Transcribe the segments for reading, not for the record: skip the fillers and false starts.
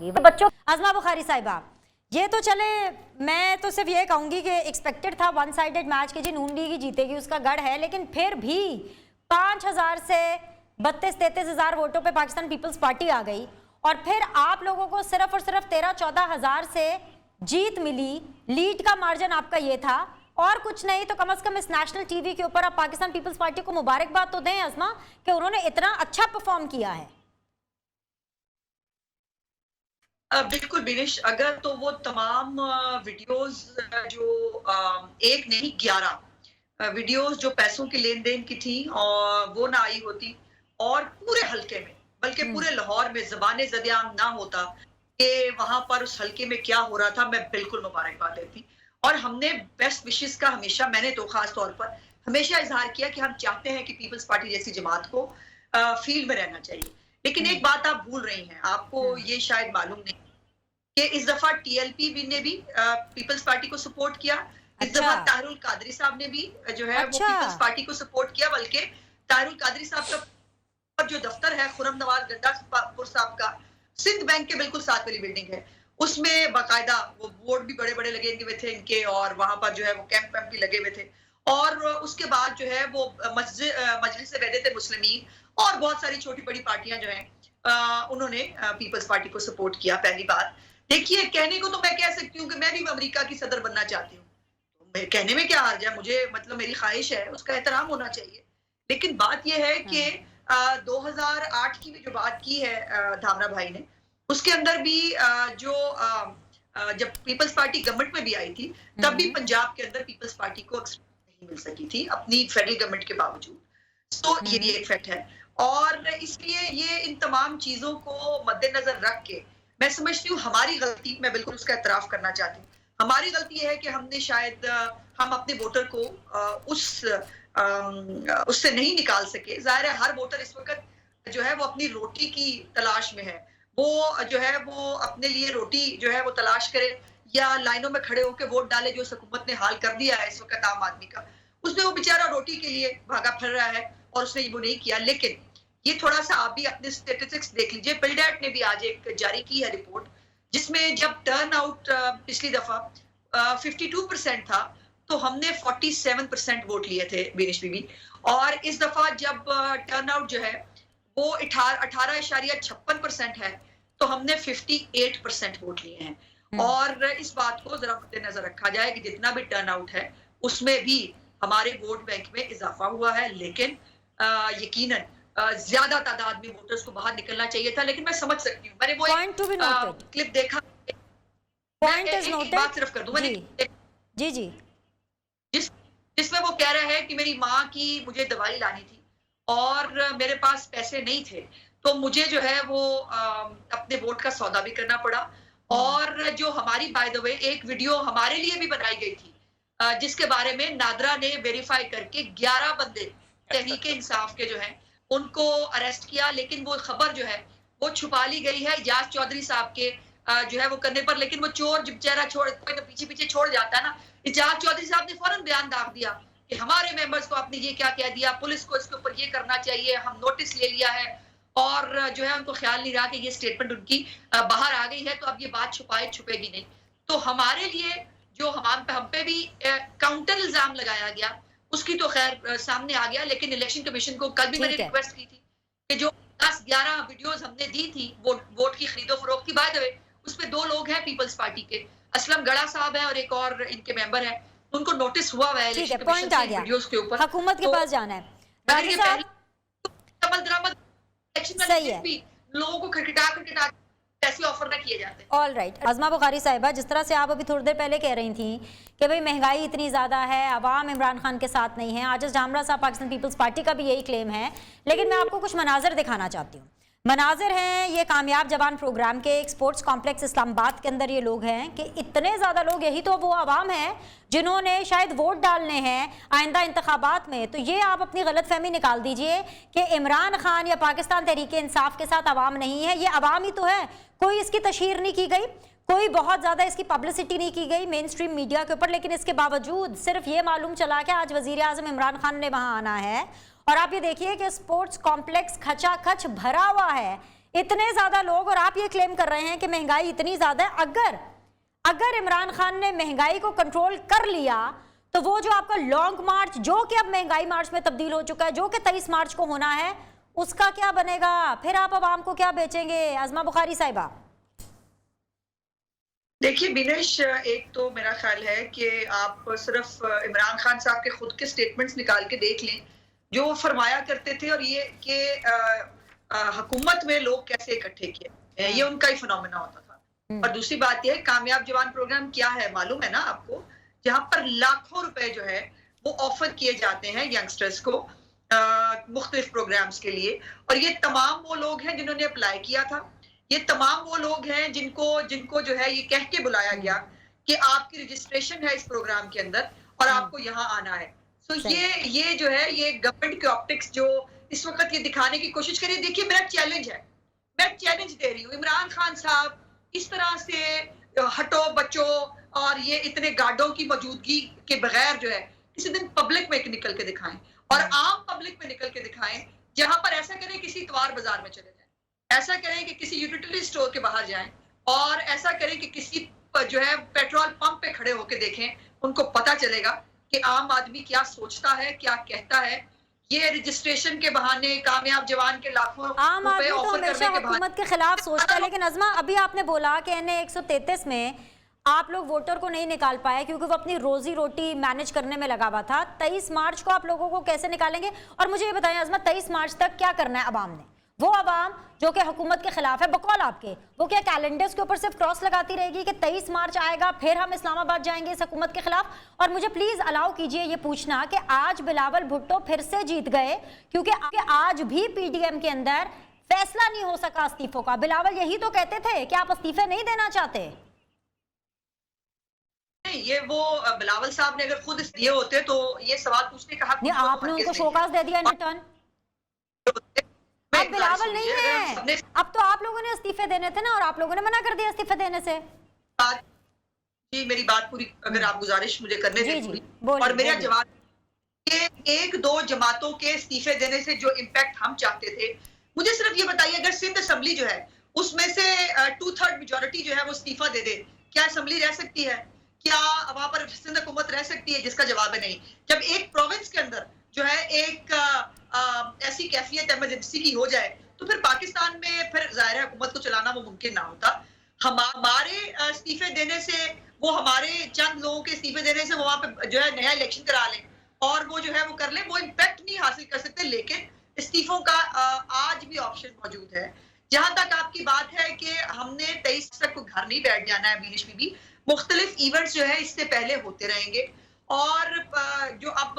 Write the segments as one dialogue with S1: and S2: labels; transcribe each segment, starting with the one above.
S1: जाऊंगी। बच्चों, आजमा बुखारी साहिबा, ये तो चले, मैं तो सिर्फ ये कहूंगी कि एक्सपेक्टेड था वन साइडेड मैच की, जी नून लीग ही जीतेगी उसका गढ़ है, लेकिन फिर भी 5,000 से 32-33,000 वोटों पे पाकिस्तान पीपल्स पार्टी आ गई और फिर आप लोगों को सिर्फ और सिर्फ 13-14 हजार से जीत मिली। लीड का मार्जिन आपका ये था और कुछ नहीं तो कम से कम इस नेशनल टीवी के ऊपर आप पाकिस्तान पीपल्स पार्टी को मुबारकबाद तो दें अज़मा कि उन्होंने इतना अच्छा परफॉर्म किया है।
S2: बिल्कुल बिनिश, अगर तो वो तमाम वीडियोस जो एक नहीं 11 वीडियोस जो पैसों की लेन देन की थी और वो ना आई होती और पूरे हलके में बल्कि पूरे लाहौर में ज़बान ज़दियाम ना होता कि वहां पर उस हलके में क्या हो रहा था, मैं बिल्कुल मुबारकबाद देती। और हमने बेस्ट विशेस का हमेशा, मैंने तो खास तौर पर हमेशा इजहार किया कि हम चाहते हैं कि पीपल्स पार्टी जैसी जमात को फील्ड में रहना चाहिए। लेकिन एक बात आप भूल रही हैं, आपको ये शायद मालूम नहीं कि इस दफा टीएलपी ने भी पीपल्स पार्टी को सपोर्ट किया। इस दफा ताहिरुल कादरी साहब ने भी जो है वो पीपल्स पार्टी को सपोर्ट किया, बल्कि ताहिरुल कादरी साहब का जो दफ्तर है खुरम नवाज गंडापुर साहब का, सिंध बैंक के बिल्कुल साथ वाली बिल्डिंग है, उसमें बाकायदा वो बोर्ड भी बड़े बड़े लगे हुए थे इनके और वहां पर जो है वो कैंप वैम्प भी लगे हुए थे। और उसके बाद जो है वो मजलिस वहदत मुस्लिमीन और बहुत सारी छोटी बड़ी पार्टियां जो हैं उन्होंने पीपल्स पार्टी को सपोर्ट किया। पहली बात देखिए, कहने को तो मैं कह सकती हूँ कि मैं भी अमेरिका की सदर बनना चाहती हूँ, तो कहने में क्या हर्ज है, मुझे मतलब मेरी ख्वाहिश है, उसका एहतराम होना चाहिए। लेकिन बात यह है कि 2008 की भी जो बात की है धामरा भाई ने, उसके अंदर भी जो जब पीपल्स पार्टी गवर्नमेंट में भी आई थी तब भी पंजाब के अंदर पीपल्स पार्टी को नहीं मिल सकी थी अपनी फेडरल गवर्नमेंट के बावजूद। तो ये भी एक फैक्ट है और इसलिए ये इन तमाम चीजों को मद्देनजर रख के मैं समझती हूँ हमारी गलती, मैं बिल्कुल उसका एतराफ करना चाहती हूँ, हमारी गलती है कि हमने शायद हम अपने वोटर को उससे नहीं निकाल सके। जाहिर है हर वोटर इस वक्त जो है वो अपनी रोटी की तलाश में है, वो जो है वो अपने लिए रोटी जो है वो तलाश करे या लाइनों में खड़े होकर वोट डाले, जो हुकूमत ने हाल कर दिया है इस वक्त आम आदमी का, उसमें वो बेचारा रोटी के लिए भागा फिर रहा है और उसने वो नहीं किया। लेकिन ये थोड़ा सा आप भी अपने स्टेटिस्टिक्स देख लीजिए, पिलडेट ने भी आज एक जारी की है रिपोर्ट, जिसमें जब टर्न आउट पिछली दफा 52% था तो हमने 47% वोट लिए थे बीनिश बीबी, और इस दफा जब टर्न आउट जो है वो 18.56% है तो हमने 58% वोट लिए हैं। और इस बात को जरा मद्देनजर रखा जाए कि जितना भी टर्न आउट है उसमें भी हमारे वोट बैंक में इजाफा हुआ है, लेकिन यकीनन ज्यादा तादाद में वोटर्स को बाहर निकलना चाहिए था। लेकिन मैं समझ सकती हूँ, मैंने वो एक क्लिप देखा, एक बात सिर्फ कर दूं, मैंने
S1: जी
S2: जिसमें वो कह रहा है कि मेरी माँ की मुझे दवाई लानी थी और मेरे पास पैसे नहीं थे तो मुझे जो है वो अपने वोट का सौदा भी करना पड़ा। और जो हमारी बाय द वे एक वीडियो हमारे लिए भी बनाई गई थी जिसके बारे में नादरा ने वेरीफाई करके 11 बंदे तहरीके इंसाफ के जो हैं उनको अरेस्ट किया, लेकिन वो खबर जो है वो छुपा ली गई है इजाज चौधरी साहब के जो है वो करने पर। लेकिन वो चोर जब बेचारा छोड़ कोई तो पीछे पीछे छोड़ जाता है ना, इजाज चौधरी साहब ने फौरन बयान दाग दिया कि हमारे मेंबर्स को आपने ये क्या कह दिया, पुलिस को इसके ऊपर ये करना चाहिए, हम नोटिस ले लिया है। और जो है उनको ख्याल नहीं रहा कि ये स्टेटमेंट उनकी बाहर आ गई है तो अब ये बात छुपाए छुपेगी नहीं। तो हमारे लिए जो हम पे भी काउंटर इल्जाम लगाया गया उसकी तो खैर सामने आ गया, लेकिन इलेक्शन कमीशन को कल भी मैंने रिक्वेस्ट की थी कि जो 10-11 वीडियोस हमने दी थी वोट की खरीदो फरोख्त की, बाय द वे उसमें 2 लोग हैं पीपल्स पार्टी के, असलम गड़ा साहब है और एक और इनके मेंबर है, उनको नोटिस हुआ है इलेक्शन कमीशन से वीडियोस के ऊपर,
S1: हुकूमत के पास जाना है।
S2: सही है, लोगों को खटखटा पैसे ऑफर ना किए जाते।
S1: ऑल राइट, आजमा बुखारी साहिबा, जिस तरह से आप अभी थोड़ी देर पहले कह रही थी कि भाई महंगाई इतनी ज़्यादा है, अवाम इमरान खान के साथ नहीं है, आजिज जामरा साहब पाकिस्तान पीपल्स पार्टी का भी यही क्लेम है, लेकिन मैं आपको कुछ मनाजर दिखाना चाहती हूँ। मनाजिर हैं ये कामयाब जवान प्रोग्राम के, एक स्पोर्ट्स कॉम्प्लेक्स इस्लामाबाद के अंदर ये लोग हैं कि इतने ज़्यादा लोग, यही तो वो आवाम है जिन्होंने शायद वोट डालने हैं आइंदा इंतखाबात में। तो ये आप अपनी गलतफहमी निकाल दीजिए कि इमरान खान या पाकिस्तान तहरीके इंसाफ के साथ आवाम नहीं है, ये आवाम ही तो है। कोई इसकी तशहीर नहीं की गई, कोई बहुत ज़्यादा इसकी पब्लिसिटी नहीं की गई मेन स्ट्रीम मीडिया के ऊपर, लेकिन इसके बावजूद सिर्फ ये मालूम चला कि आज वज़ीर आज़म इमरान खान ने वहाँ आना है और आप ये देखिए कि स्पोर्ट्स कॉम्प्लेक्स खचाखच भरा हुआ है। इतने ज्यादा लोग, और आप ये क्लेम कर रहे हैं कि महंगाई इतनी ज्यादा है। अगर इमरान खान ने महंगाई को कंट्रोल कर लिया तो वो जो आपका लॉन्ग मार्च, जो कि अब महंगाई मार्च में तब्दील हो चुका है, जो कि 23 मार्च को होना है, उसका क्या बनेगा? फिर आप आवाम को क्या बेचेंगे? आजमा बुखारी साहिबा।
S2: देखिए बिनेश, एक तो मेरा ख्याल है कि आप सिर्फ इमरान खान साहब के खुद के स्टेटमेंट्स निकाल के देख लें जो वो फरमाया करते थे, और ये कि हुकूमत में लोग कैसे इकट्ठे किए, ये उनका ही फिनोमेना होता था। और दूसरी बात यह है, कामयाब जवान प्रोग्राम क्या है मालूम है ना आपको, जहां पर लाखों रुपए जो है वो ऑफर किए जाते हैं यंगस्टर्स को मुख्तलिफ प्रोग्राम्स के लिए, और ये तमाम वो लोग हैं जिन्होंने अप्लाई किया था, ये तमाम वो लोग हैं जिनको जो है ये कह के बुलाया गया कि आपकी रजिस्ट्रेशन है इस प्रोग्राम के अंदर और आपको यहाँ आना है। तो ये जो है ये गवर्नमेंट के ऑप्टिक्स जो इस वक्त ये दिखाने की कोशिश करिए। देखिए मेरा चैलेंज है, मैं चैलेंज दे रही हूँ, इमरान खान साहब इस तरह से हटो बचो और ये इतने गार्डों की मौजूदगी के बगैर जो है किसी दिन पब्लिक में निकल के दिखाएं, और आम पब्लिक में निकल के दिखाएं, जहां पर ऐसा करें किसी इतवार बाजार में चले जाएं, ऐसा करें कि किसी यूटिलिटी स्टोर के बाहर जाएं, और ऐसा करें कि किसी जो है पेट्रोल पंप पे खड़े होकर देखें, उनको पता चलेगा कि आम आदमी क्या सोचता है, क्या कहता है। ये रजिस्ट्रेशन के बहाने कामयाब जवान के लाखों
S1: आम आदमी तो हमेशा हुकूमत के खिलाफ सोचता है। लेकिन अज़मा, अभी आपने बोला कि NA 133 में आप लोग वोटर को नहीं निकाल पाए क्योंकि वो अपनी रोजी रोटी मैनेज करने में लगा हुआ था। 23 मार्च को आप लोगों को कैसे निकालेंगे? और मुझे ये बताएं अज़मा, 23 मार्च तक क्या करना है अवाम ने? वो अवाम जो कि हुकूमत के खिलाफ है बकौल आपके, वो क्या कैलेंडर्स के ऊपर सिर्फ क्रॉस लगाती रहेगी कि 23 मार्च आएगा फिर हम इस्लामाबाद जाएंगे इस हुकूमत के खिलाफ? और मुझे प्लीज अलाउ कीजिए ये पूछना कि आज बिलावल भुट्टो फिर से जीत गए, क्योंकि आज भी PDM के अंदर फैसला नहीं हो सका इस्तीफों का। बिलावल यही तो कहते थे कि आप इस्तीफे नहीं देना चाहते।
S2: ये वो बिलावल साहब ने अगर खुद दिए होते तो ये सवाल पूछने का हक
S1: नहीं, आपने उनको शोकाज दे दिया इन रिटर्न। अब बिलावल नहीं है, अब तो आप लोगों ने इस्तीफे देने थे ना, और आप लोगों ने मना कर दिया इस्तीफे देने से।
S2: जी मेरी बात पूरी अगर आप गुजारिश मुझे करने दें पूरी, और मेरा जवाब ये 1-2 जमातों के इस्तीफे देने से जो इम्पैक्ट हम चाहते थे, मुझे सिर्फ ये बताइए, अगर सिंध असेंबली जो है उसमें से 2/3 मेजोरिटी जो है वो इस्तीफा दे दे, क्या असेंबली रह सकती है? क्या वहां पर सिंध हुकूमत रह सकती है? जिसका जवाब है नहीं। जब एक प्रोविंस के अंदर जो है एक ऐसी कैफियत इमरजेंसी की हो जाए तो फिर पाकिस्तान में फिर जाहिर है हुकूमत को चलाना वो मुमकिन ना होता। हमारे इस्तीफे देने से, वो हमारे चंद लोगों के इस्तीफे देने से वो वहां पे जो है नया इलेक्शन करा लें और वो जो है वो कर लें, वो इम्पैक्ट नहीं हासिल कर सकते। लेकिन इस्तीफों का आज भी ऑप्शन मौजूद है। जहां तक आपकी बात है कि हमने 23 तक को घर नहीं बैठ जाना है, बीनिश भी मुख्तलिफ इवेंट्स जो है इससे पहले होते रहेंगे, और जो अब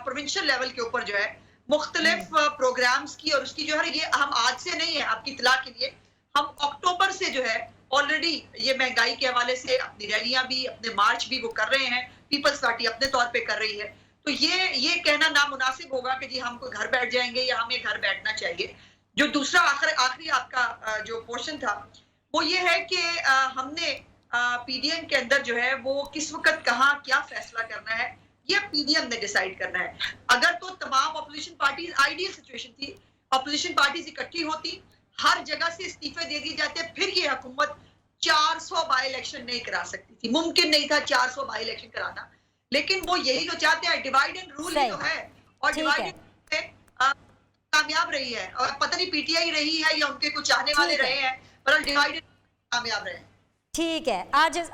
S2: प्रोविंशियल लेवल के ऊपर जो है मुख्तलिफ प्रोग्राम्स की, और उसकी जो है ये हम आज से नहीं है, आपकी इतला के लिए हम अक्टूबर से जो है ऑलरेडी ये महंगाई के हवाले से अपनी रैलियां भी, अपने मार्च भी वो कर रहे हैं। पीपल्स पार्टी अपने तौर पे कर रही है। तो ये कहना नामुनासिब होगा कि जी हमको घर बैठ जाएंगे या हमें घर बैठना चाहिए। जो दूसरा आखिरी आपका जो क्वेश्चन था वो ये है कि हमने PDM के अंदर जो है वो किस वक्त कहाँ क्या फैसला करना है, ये PDM ने डिसाइड करना है। अगर तो तमाम अपोजिशन पार्टीज, आइडियल सिचुएशन थी, अपोजिशन पार्टीज इकट्ठी होती, हर जगह से इस्तीफे दे दिए जाते, फिर ये हुकूमत 400 बाई इलेक्शन नहीं करा सकती थी। मुमकिन नहीं था 400 बाई इलेक्शन कराना, लेकिन वो यही तो चाहते हैं। डिवाइड एंड रूल ही तो है, और डिवाइड कामयाब रही है, और पता नहीं PTI रही है या उनके कुछ चाहने वाले रहे हैं, पर डिवाइड कामयाब रहे हैं।
S1: ठीक है, आज